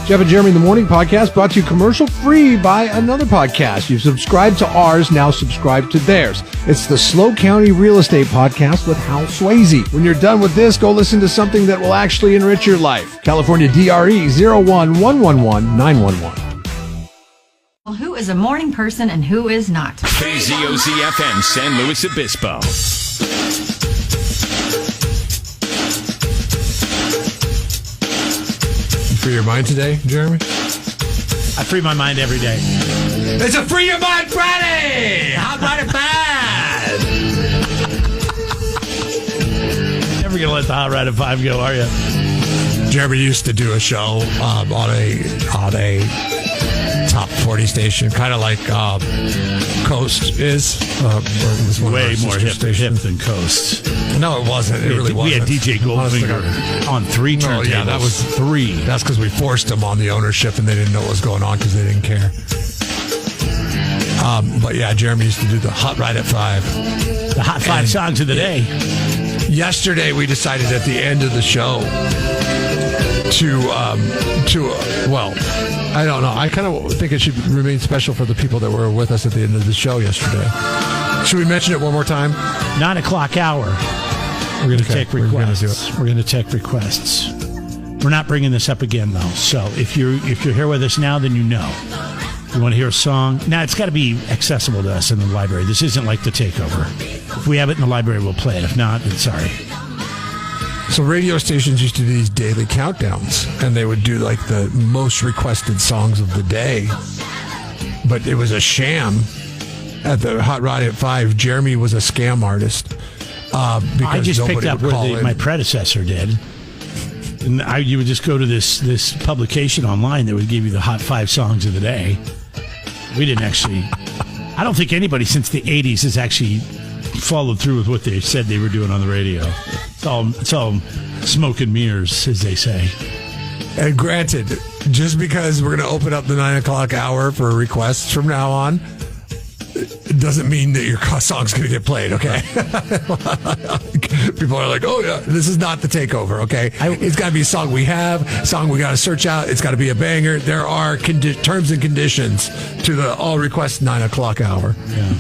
Jeff and Jeremy in the Morning podcast brought to you commercial free by another podcast. You've subscribed to ours, now subscribe to theirs. It's the Slow County Real Estate Podcast with Hal Swayze. When you're done with this, go listen to something that will actually enrich your life. California DRE 011111911. Well, who is a morning person and who is not? KZOZ-FM San Luis Obispo. Free your mind today, Jeremy? I free my mind every day. It's a Free Your Mind Friday! Hot Right at 5! Never going to let the Hot Right at 5 go, are you? Jeremy used to do a show on a top 40 station, kind of like Coast is. It was way more hip than Coast. No, it wasn't. It really wasn't. We had DJ Goldfinger on 3 turntables. Oh, yeah, that was 3. That's because we forced them on the ownership, and they didn't know what was going on because they didn't care. But yeah, Jeremy used to do the Hot Right at 5. The Hot 5 songs of the day. Yesterday, we decided at the end of the show well, I don't know. I kind of think it should remain special for the people that were with us at the end of the show yesterday. Should we mention it one more time? 9 o'clock hour. We're going to take requests. We're going to take requests. We're not bringing this up again, though. So if you're here with us now, then you know. You want to hear a song? Now, it's got to be accessible to us in the library. This isn't like The Takeover. If we have it in the library, we'll play it. If not, then sorry. So radio stations used to do these daily countdowns, and they would do like the most requested songs of the day. But it was a sham. At the Hot Rod at 5, Jeremy was a scam artist. Because I just picked up where my predecessor did. And you would just go to this publication online that would give you the Hot 5 songs of the day. We didn't actually... I don't think anybody since the 80s has actually followed through with what they said they were doing on the radio. It's all smoke and mirrors, as they say. And granted, just because we're going to open up the 9 o'clock hour for requests from now on, it doesn't mean that your song's going to get played, okay? People are like, oh, yeah, this is not The Takeover, okay? It's got to be a song we have, song we got to search out. It's got to be a banger. There are terms and conditions to the all request 9 o'clock hour. Yeah.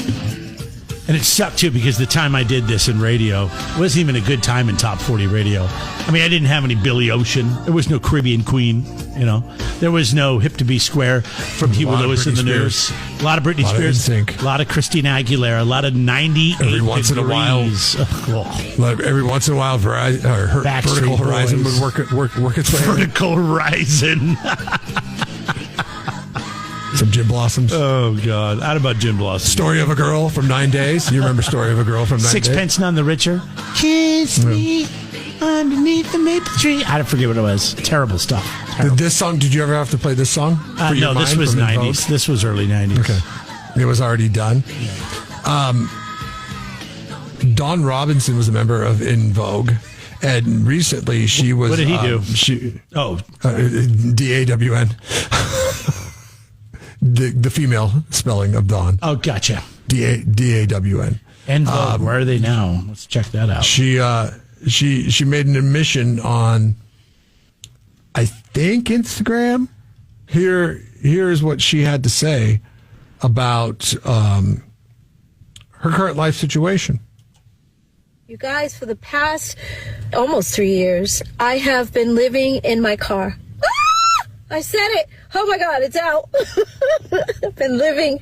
And it sucked, too, because the time I did this in radio, it wasn't even a good time in Top 40 radio. I mean, I didn't have any Billy Ocean. There was no Caribbean Queen, you know. There was no Hip to Be Square from Huey Lewis in the News. A lot of Britney Spears. A lot of Christina Aguilera. A lot of 98 Every once in a while, Vertical Horizon would work its way. Vertical Horizon. Some Gin Blossoms. Oh, God. How about Gin Blossoms? Story of a Girl from 9 Days. You remember Story of a Girl from 9 Days? Sixpence None the Richer. Kiss me underneath the maple tree. I don't forget what it was. Terrible stuff. Terrible. Did you ever have to play this song? No, this was 90s. This was early 90s. Okay. It was already done. Dawn Robinson was a member of En Vogue. And recently she was... What did he do? DAWN. The female spelling of Dawn. Oh, gotcha. DAWN. En Vogue, where are they now? Let's check that out. She made an admission on, I think, Instagram. Here's what she had to say about her current life situation. You guys, for the past almost 3 years, I have been living in my car. I said it. Oh, my God, it's out. I've been living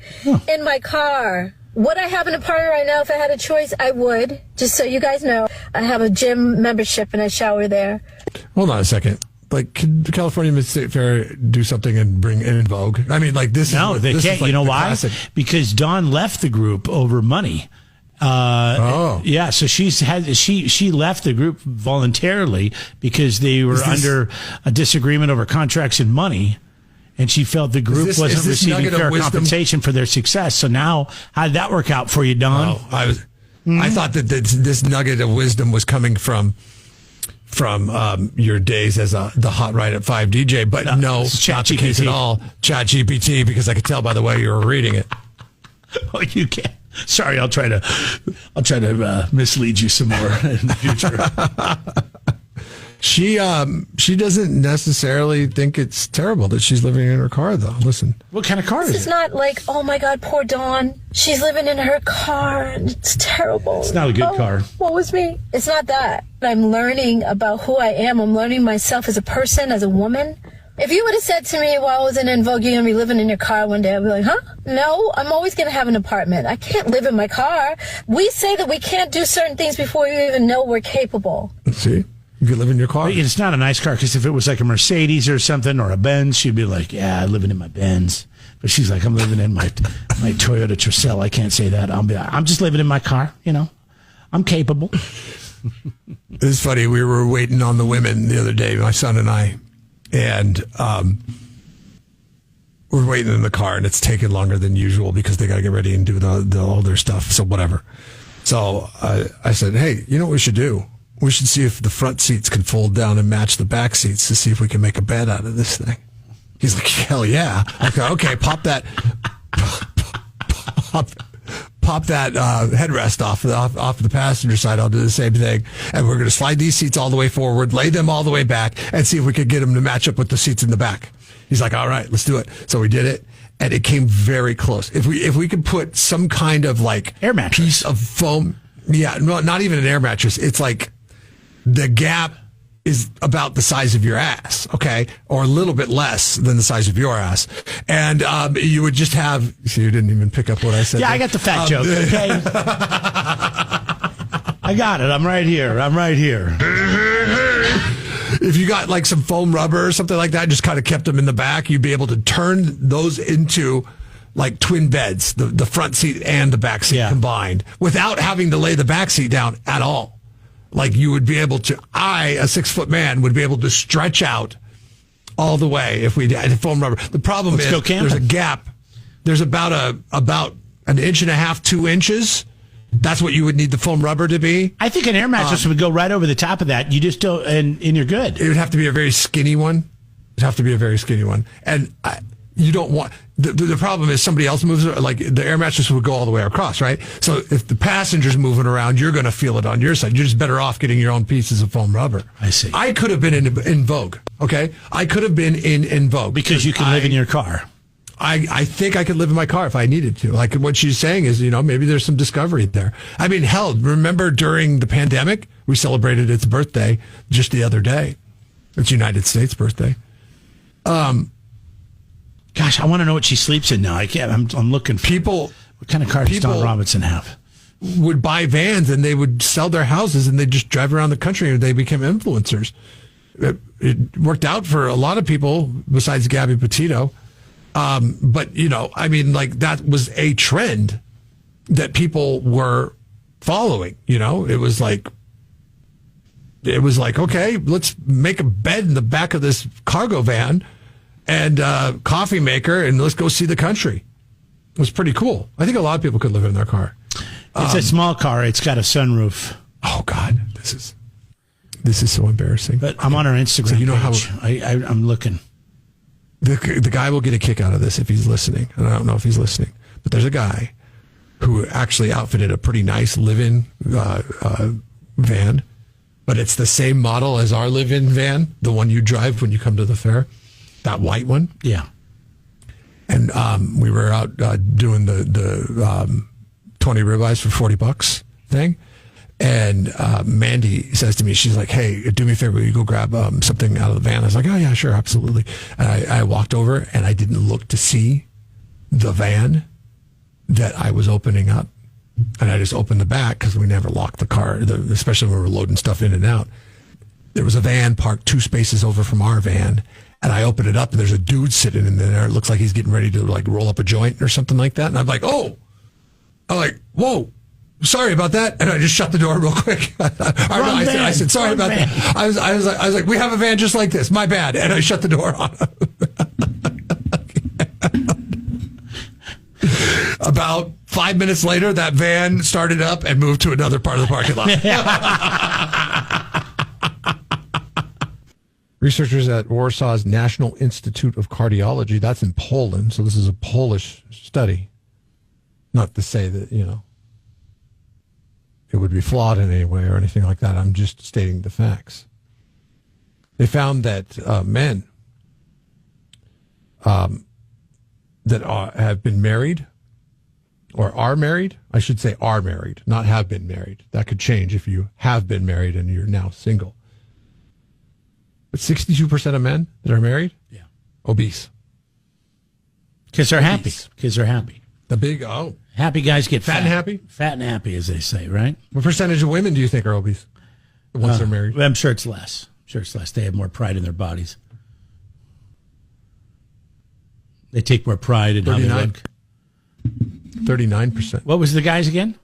in my car. Would I have an apartment right now if I had a choice? I would. Just so you guys know, I have a gym membership and I shower there. Hold on a second. Like, could the California State Fair do something and bring En Vogue? I mean, like, this No, is... they can't. Like, you know why? Classic. Because Dawn left the group over money. Yeah, so she left the group voluntarily because they were under a disagreement over contracts and money, and she felt the group wasn't receiving fair compensation for their success. So now, how did that work out for you, Don? I thought that this nugget of wisdom was coming from your days as the Hot Right at 5 DJ, but no, it's not the case at all. ChatGPT, because I could tell by the way you were reading it. Oh, you can't. Sorry, I'll try to mislead you some more in the future. She doesn't necessarily think it's terrible that she's living in her car, though. Listen. What kind of car is It's it? not like, oh my God, poor Dawn. She's living in her car and it's terrible. It's not a good car. What was me? It's not that. I'm learning about who I am. I'm learning myself as a person, as a woman. If you would have said to me while I was in En Vogue, you're going to be living in your car one day, I'd be like, huh? No, I'm always going to have an apartment. I can't live in my car. We say that we can't do certain things before you even know we're capable. See? You could live in your car. It's not a nice car, because if it was like a Mercedes or something or a Benz, she'd be like, yeah, I'm living in my Benz. But she's like, I'm living in my Toyota Tercel. I can't say that. I'm just living in my car, I'm capable. It's funny. We were waiting on the women the other day, my son and I, and we're waiting in the car, and it's taking longer than usual because they got to get ready and do all their stuff. So whatever. So I said, hey, you know what we should do? We should see if the front seats can fold down and match the back seats to see if we can make a bed out of this thing. He's like, hell yeah. Okay, pop that headrest off the passenger side. I'll do the same thing. And we're going to slide these seats all the way forward, lay them all the way back, and see if we could get them to match up with the seats in the back. He's like, all right, let's do it. So we did it, and it came very close. If we could put some kind of like air mattress, piece of foam. Yeah, no, not even an air mattress. It's like the gap is about the size of your ass, okay? Or a little bit less than the size of your ass. And you would just have... So you didn't even pick up what I said. Yeah, there. I got the fat joke, okay? I got it. I'm right here. If you got like some foam rubber or something like that, just kind of kept them in the back, you'd be able to turn those into like twin beds, the front seat and the back seat combined, without having to lay the back seat down at all. Like you would be able to, a 6-foot man, would be able to stretch out all the way if we had foam rubber. The problem is there's a gap. There's about an inch and a half, 2 inches. That's what you would need the foam rubber to be. I think an air mattress would go right over the top of that. You just don't, and you're good. It would have to be a very skinny one. And you don't want... The problem is somebody else moves, like the air mattress would go all the way across, right? So if the passenger's moving around, you're going to feel it on your side. You're just better off getting your own pieces of foam rubber. I see. I could have been in Vogue, okay? I could have been in Vogue. Because you can live in your car. I think I could live in my car if I needed to. Like what she's saying is, maybe there's some discovery there. I mean, hell, remember during the pandemic, we celebrated its birthday just the other day. It's United States birthday. Gosh, I want to know what she sleeps in now. I can't. I'm looking for people. What kind of car does Don Robinson have? Would buy vans and they would sell their houses and they just drive around the country and they became influencers. It worked out for a lot of people besides Gabby Petito. But that was a trend that people were following. It was like, okay, let's make a bed in the back of this cargo van and coffee maker, and let's go see the country. It was pretty cool. I think a lot of people could live in their car. It's a small car. It's got a sunroof. Oh God, this is so embarrassing. But I'm on her Instagram page. I'm looking. The guy will get a kick out of this if he's listening, and I don't know if he's listening. But there's a guy who actually outfitted a pretty nice live-in van, but it's the same model as our live-in van, the one you drive when you come to the fair. That white one? Yeah. And we were out doing the 20 ribeyes for $40 thing. And Mandy says to me, she's like, hey, do me a favor, will you go grab something out of the van? I was like, oh, yeah, sure, absolutely. And I walked over, and I didn't look to see the van that I was opening up. And I just opened the back because we never locked the car, especially when we were loading stuff in and out. There was a van parked 2 spaces over from our van. And I open it up, and there's a dude sitting in there. It looks like he's getting ready to like roll up a joint or something like that. And I'm like, oh, I'm like, whoa, sorry about that. And I just shut the door real quick. I said, sorry about that. I was like, we have a van just like this. My bad. And I shut the door on him. About 5 minutes later, that van started up and moved to another part of the parking lot. Researchers at Warsaw's National Institute of Cardiology, that's in Poland, so this is a Polish study. Not to say that, it would be flawed in any way or anything like that. I'm just stating the facts. They found that men that have been married or are married, I should say are married, not have been married. That could change if you have been married and you're now single. But 62% of men that are married, obese. Because they're happy. Because they're happy. The big, happy guys get fat and happy? Fat and happy, as they say, right? What percentage of women do you think are obese once they're married? I'm sure it's less. They have more pride in their bodies. They take more pride in how they look. 39%. What was the guys again?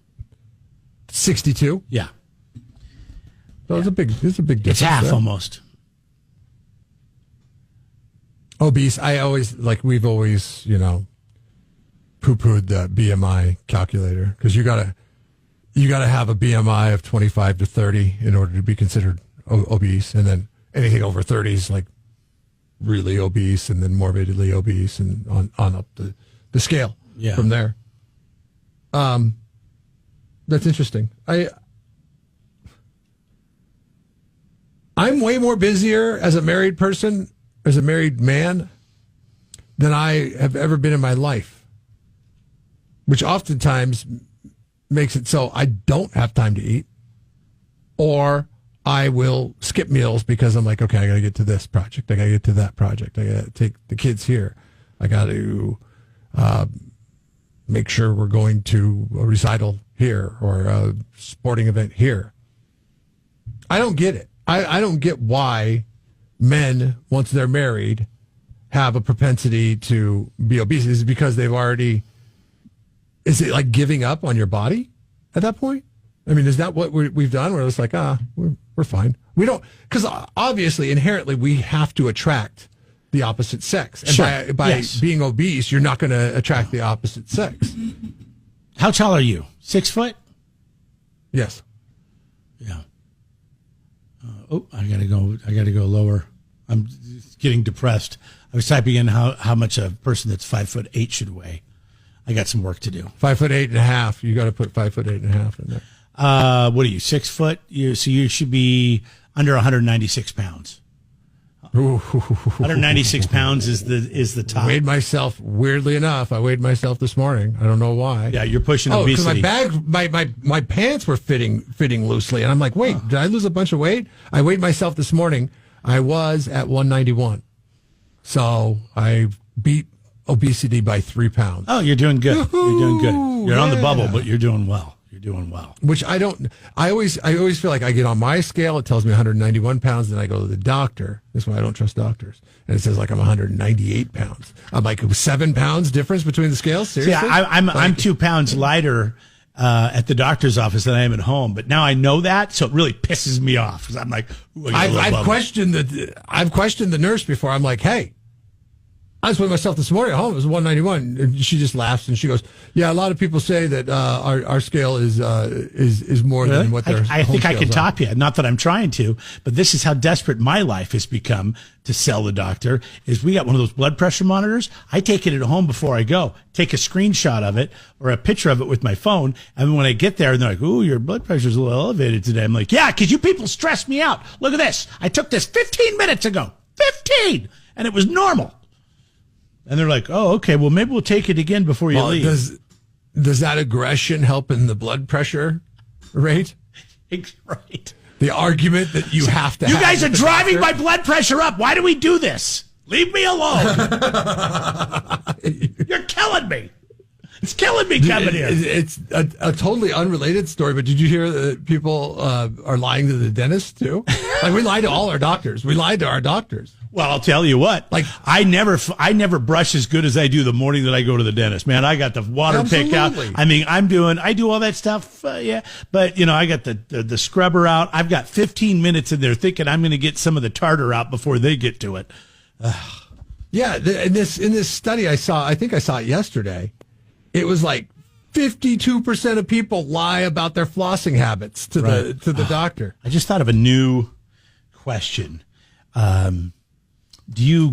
62. Yeah. So it's a big difference. It's half there. Almost. Obese. We've always, poo-pooed the BMI calculator because you gotta have a BMI of 25 to 30 in order to be considered obese, and then anything over 30 is like really obese, and then morbidly obese, and on up the scale from there. That's interesting. I'm way more busier as a married person, as a married man, than I have ever been in my life, which oftentimes makes it so I don't have time to eat, or I will skip meals because I'm like, okay, I got to get to this project. I got to get to that project. I got to take the kids here. I got to make sure we're going to a recital here or a sporting event here. I don't get it. I don't get why men, once they're married, have a propensity to be obese. Is it because is it like giving up on your body at that point? I mean, is that what we've done? Where it's like, we're fine. We don't, because obviously, inherently, we have to attract the opposite sex. And sure. by being obese, you're not going to attract the opposite sex. How tall are you? 6 foot? Yes. Yeah. I gotta go lower. I'm getting depressed. I was typing in how much a person that's 5'8" should weigh. I got some work to do. 5'8.5". You got to put 5'8.5" in there. What are you, 6 foot? So you should be under 196 pounds. 196 pounds is the top. Weighed myself, weirdly enough. I weighed myself this morning. I don't know why. Yeah, you're pushing obesity. Because my pants were fitting loosely, and I'm like, wait, did I lose a bunch of weight? I weighed myself this morning. I was at 191, so I beat obesity by 3 pounds. Oh, you're doing good. You're doing good. You're on the bubble, but you're doing well. You're doing well. Which I always feel like I get on my scale, it tells me 191 pounds, then I go to the doctor. That's why I don't trust doctors. And it says like I'm 198 pounds. I'm like, 7 pounds difference between the scales? Seriously? Yeah, I'm 2 pounds lighter at the doctor's office than I am at home, but now I know that, so it really pisses me off because I'm like, I've questioned the nurse before. I'm like, hey, I just weighed myself this morning at home. It was 191. And she just laughs and she goes, "Yeah, a lot of people say that our scale is more really? than what their I think I can are. top you. Not that I'm trying to, but this is how desperate my life has become to sell the doctor. Is we got one of those blood pressure monitors. I take it at home before I go. Take a screenshot of it or a picture of it with my phone, and when I get there, and they're like, "Ooh, your blood pressure's a little elevated today." I'm like, "Yeah, because you people stress me out. Look at this. I took this 15 minutes ago. 15, and it was normal." And they're like, "Oh, okay. Well, maybe we'll take it again before you leave." Does that aggression help in the blood pressure rate? Right. The argument that you have to. You have guys are driving my blood pressure up. Why do we do this? Leave me alone. You're killing me. It's killing me coming here. It's a totally unrelated story, but did you hear that people are lying to the dentist too? Like, we lie to all our doctors. We lied to our doctors. Well, I'll tell you what. Like, I never brush as good as I do the morning that I go to the dentist. Man, I got the water pick out. I mean, I do all that stuff. Yeah, but I got the scrubber out. I've got 15 minutes in there thinking I'm going to get some of the tartar out before they get to it. Yeah, in this study I think I saw it yesterday. It was like 52% of people lie about their flossing habits to the doctor. I just thought of a new question. Do you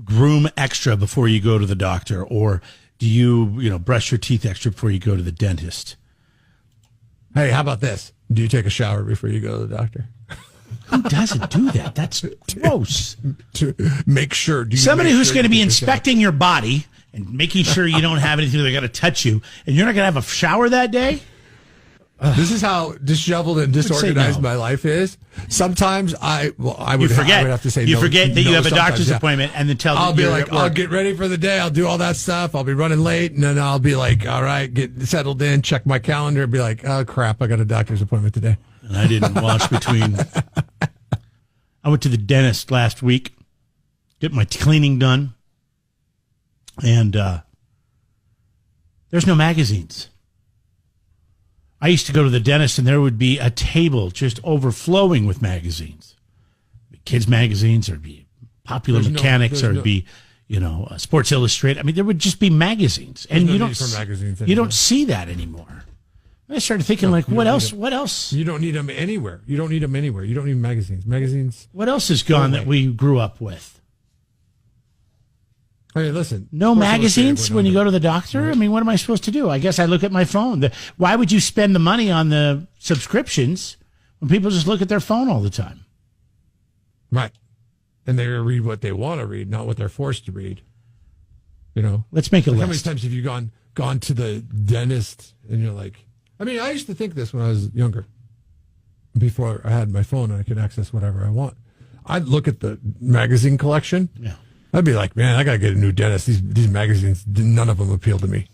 groom extra before you go to the doctor, or do you brush your teeth extra before you go to the dentist? Hey, how about this? Do you take a shower before you go to the doctor? Who doesn't do that? That's gross. To make sure. Somebody who's going to be inspecting your body and making sure you don't have anything they're going to touch you, and you're not going to have a shower that day? This is how disheveled and disorganized my life is. Sometimes I would have to say you no. forget that you have a doctor's yeah. appointment, and then I'll be like, I'll get ready for the day. I'll do all that stuff. I'll be running late, and then I'll be like, all right, get settled in, check my calendar, and be like, oh crap, I got a doctor's appointment today. And I didn't wash between. I went to the dentist last week, get my cleaning done, and there's no magazines. I used to go to the dentist, and there would be a table just overflowing with magazines. Kids' magazines, or it'd be Popular Mechanics, or it'd be, Sports Illustrated. I mean, there would just be magazines. And you don't see that anymore. I started thinking, what else? What else? You don't need them anywhere. You don't need magazines. Magazines. What else is gone that we grew up with? I mean, listen. No magazines when you go to the doctor? Right. I mean, what am I supposed to do? I guess I look at my phone. Why would you spend the money on the subscriptions when people just look at their phone all the time? Right. And they read what they want to read, not what they're forced to read. Let's make a list. How many times have you gone to the dentist and you're like, I mean, I used to think this when I was younger, before I had my phone and I could access whatever I want. I'd look at the magazine collection. Yeah. I'd be like, man, I got to get a new dentist. These magazines, none of them appeal to me.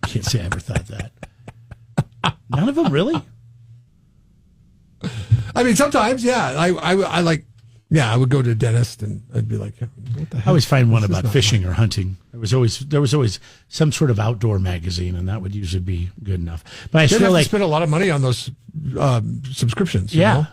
Can't say I ever thought that. None of them, really? I mean, sometimes, yeah. I like, yeah, I would go to a dentist and I'd be like, what the heck? I always find one about fishing or hunting. There was always some sort of outdoor magazine, and that would usually be good enough. But I feel like spend a lot of money on those subscriptions. Yeah,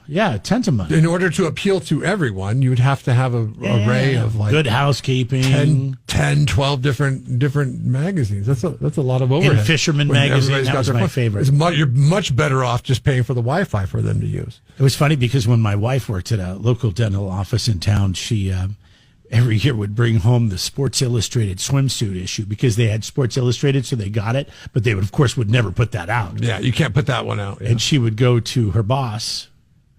tons of money. In order to appeal to everyone, you would have to have an array of Good Housekeeping, 10, 12 different magazines. That's a lot of overhead. And Fisherman magazine, that was my favorite. You're much better off just paying for the Wi-Fi for them to use. It was funny because when my wife worked at a local dental office in town, she every year would bring home the Sports Illustrated swimsuit issue because they had Sports Illustrated, so they got it, but they would never put that out. Yeah, you can't put that one out. Yeah. And she would go to her boss,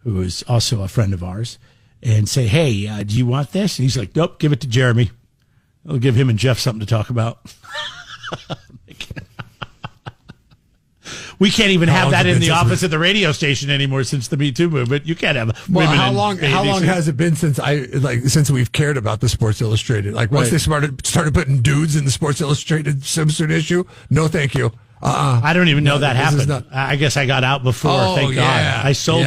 who is also a friend of ours, and say, hey, do you want this? And he's like, nope, give it to Jeremy. I'll give him and Jeff something to talk about. We can't even have that in the office at the radio station anymore since the Me Too movement. You can't have women. How long has it been since we've cared about the Sports Illustrated? Like once they started putting dudes in the Sports Illustrated swimsuit issue? No, thank you. I don't even know that happened. I guess I got out before. Thank God. I sold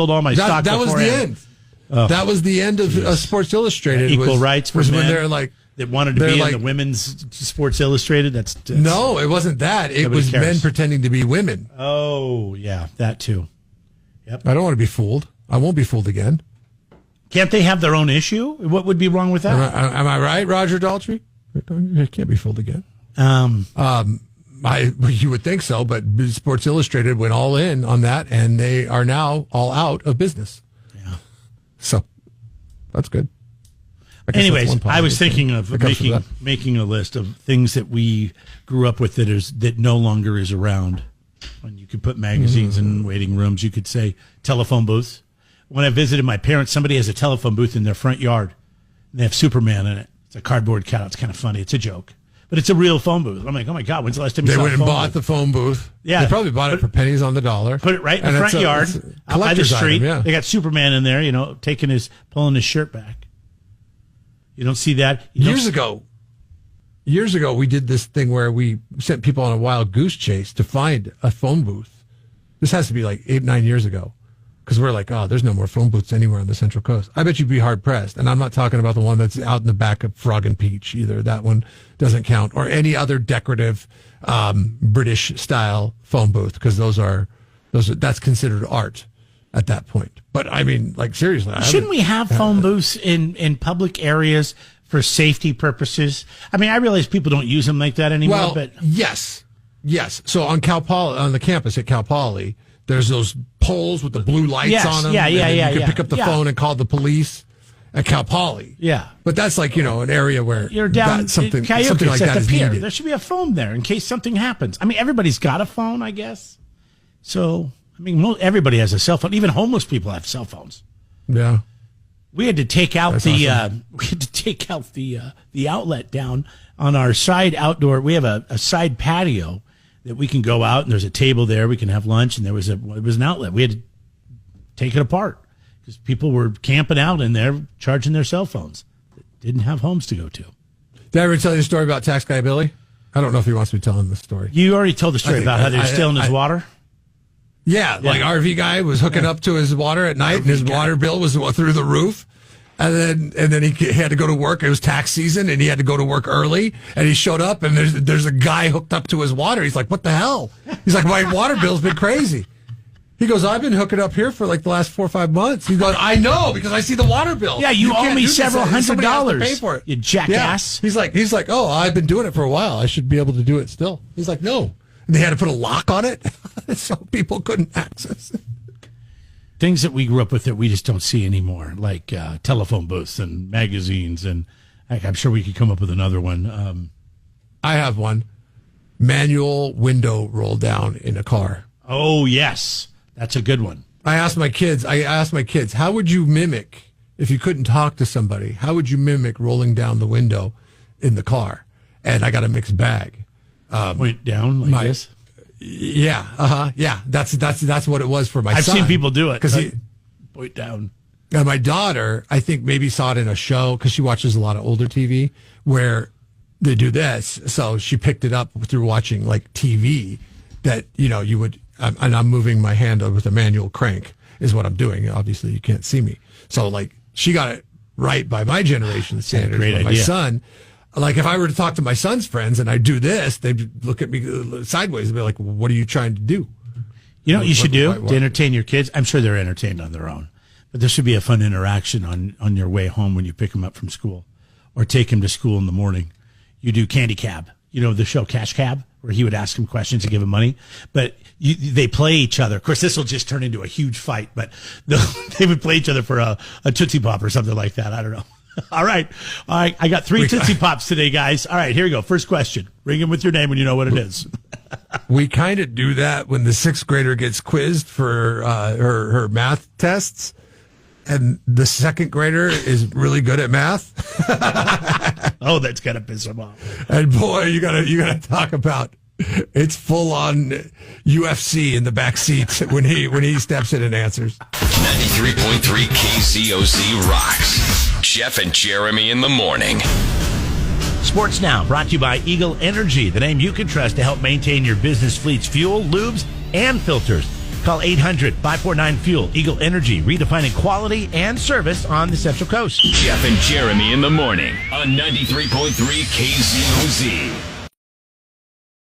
all my stock. That was the end. That was the end of Sports Illustrated. Equal rights for men. When they're like. That wanted to be in the women's Sports Illustrated. That's no, it wasn't that. It was men pretending to be women. Oh, yeah, that too. Yep. I don't want to be fooled. I won't be fooled again. Can't they have their own issue? What would be wrong with that? Am I right, Roger Daltrey? I can't be fooled again. You would think so, but Sports Illustrated went all in on that, and they are now all out of business. Yeah. So that's good. Anyways, I was thinking of making a list of things that we grew up with that no longer is around. When you could put magazines in waiting rooms, you could say telephone booths. When I visited my parents, somebody has a telephone booth in their front yard. And they have Superman in it. It's a cardboard cutout. It's kind of funny. It's a joke. But it's a real phone booth. I'm like, oh my God, when's the last time you saw a phone booth? They went and bought the phone booth. Yeah. They probably bought it for pennies on the dollar. Put it right in the front yard, out by the street. Item, yeah. They got Superman in there, pulling his shirt back. You don't see that? Years ago, we did this thing where we sent people on a wild goose chase to find a phone booth. This has to be like 8-9 years ago. Because we're like, there's no more phone booths anywhere on the Central Coast. I bet you'd be hard-pressed. And I'm not talking about the one that's out in the back of Frog and Peach either. That one doesn't count. Or any other decorative British-style phone booth, because that's considered art at that point. But I mean, like, seriously. Shouldn't we have phone booths in public areas for safety purposes? I mean, I realize people don't use them like that anymore. But yes. So on the campus at Cal Poly, there's those poles with the blue lights on them. Yeah. You can pick up the phone and call the police at Cal Poly. Yeah. But that's like, an area where you're down something like that is needed. There should be a phone there in case something happens. I mean, everybody's got a phone, I guess. So I mean, everybody has a cell phone. Even homeless people have cell phones. Yeah. We had to take out That's awesome. the outlet down on our side outdoor. We have a side patio that we can go out, and there's a table there. We can have lunch, and it was an outlet. We had to take it apart because people were camping out in there, charging their cell phones. Didn't have homes to go to. Did I ever tell you the story about Tax Guy Billy? I don't know if he wants me telling the story. You already told the story about how they're stealing his water? Yeah, like RV guy was hooking up to his water at night, and his water bill was through the roof. And then he had to go to work. It was tax season, and he had to go to work early. And he showed up, and there's a guy hooked up to his water. He's like, "What the hell?" He's like, "My water bill's been crazy." He goes, "I've been hooking up here for like the last 4 or 5 months." He goes, "I know because I see the water bill." Yeah, you owe me several $100. Pay for it. You jackass. Yeah. He's like, "Oh, I've been doing it for a while. I should be able to do it still." He's like, "No," and they had to put a lock on it so people couldn't access it. Things that we grew up with that we just don't see anymore, like telephone booths and magazines, and I'm sure we could come up with another one. I have one. Manual window roll down in a car. Oh, yes. That's a good one. I asked my kids, how would you mimic, if you couldn't talk to somebody, how would you mimic rolling down the window in the car? And I got a mixed bag. Point down like this? Yeah, yeah. That's what it was for my son. I've seen people do it. Because point down. And my daughter, I think maybe saw it in a show because she watches a lot of older TV where they do this. So she picked it up through watching like TV that, you would, and I'm moving my hand with a manual crank is what I'm doing. Obviously you can't see me. So like she got it right by my generation standards. Great My idea. son, like if I were to talk to my son's friends and I do this, they'd look at me sideways and be like, "What are you trying to do?" You know what you should do to entertain your kids? I'm sure they're entertained on their own. But there should be a fun interaction on your way home when you pick them up from school or take them to school in the morning. You do Candy Cab. You know the show Cash Cab, where he would ask them questions and give them money. But they play each other. Of course, this will just turn into a huge fight. But they would play each other for a Tootsie Pop or something like that. I don't know. All right. I got 3 Tootsie Pops today, guys. All right, here we go. First question. Ring in with your name when you know what it is. We kind of do that when the 6th grader gets quizzed for her math tests, and the 2nd grader is really good at math. Oh, that's gotta piss him off. And boy, you gotta talk about it's full on UFC in the back seat when he steps in and answers. 93.3 KZOZ rocks. Jeff and Jeremy in the morning. Sports Now, brought to you by Eagle Energy, the name you can trust to help maintain your business fleet's fuel, lubes, and filters. Call 800-549-FUEL. Eagle Energy, redefining quality and service on the Central Coast. Jeff and Jeremy in the morning on 93.3 KZOZ.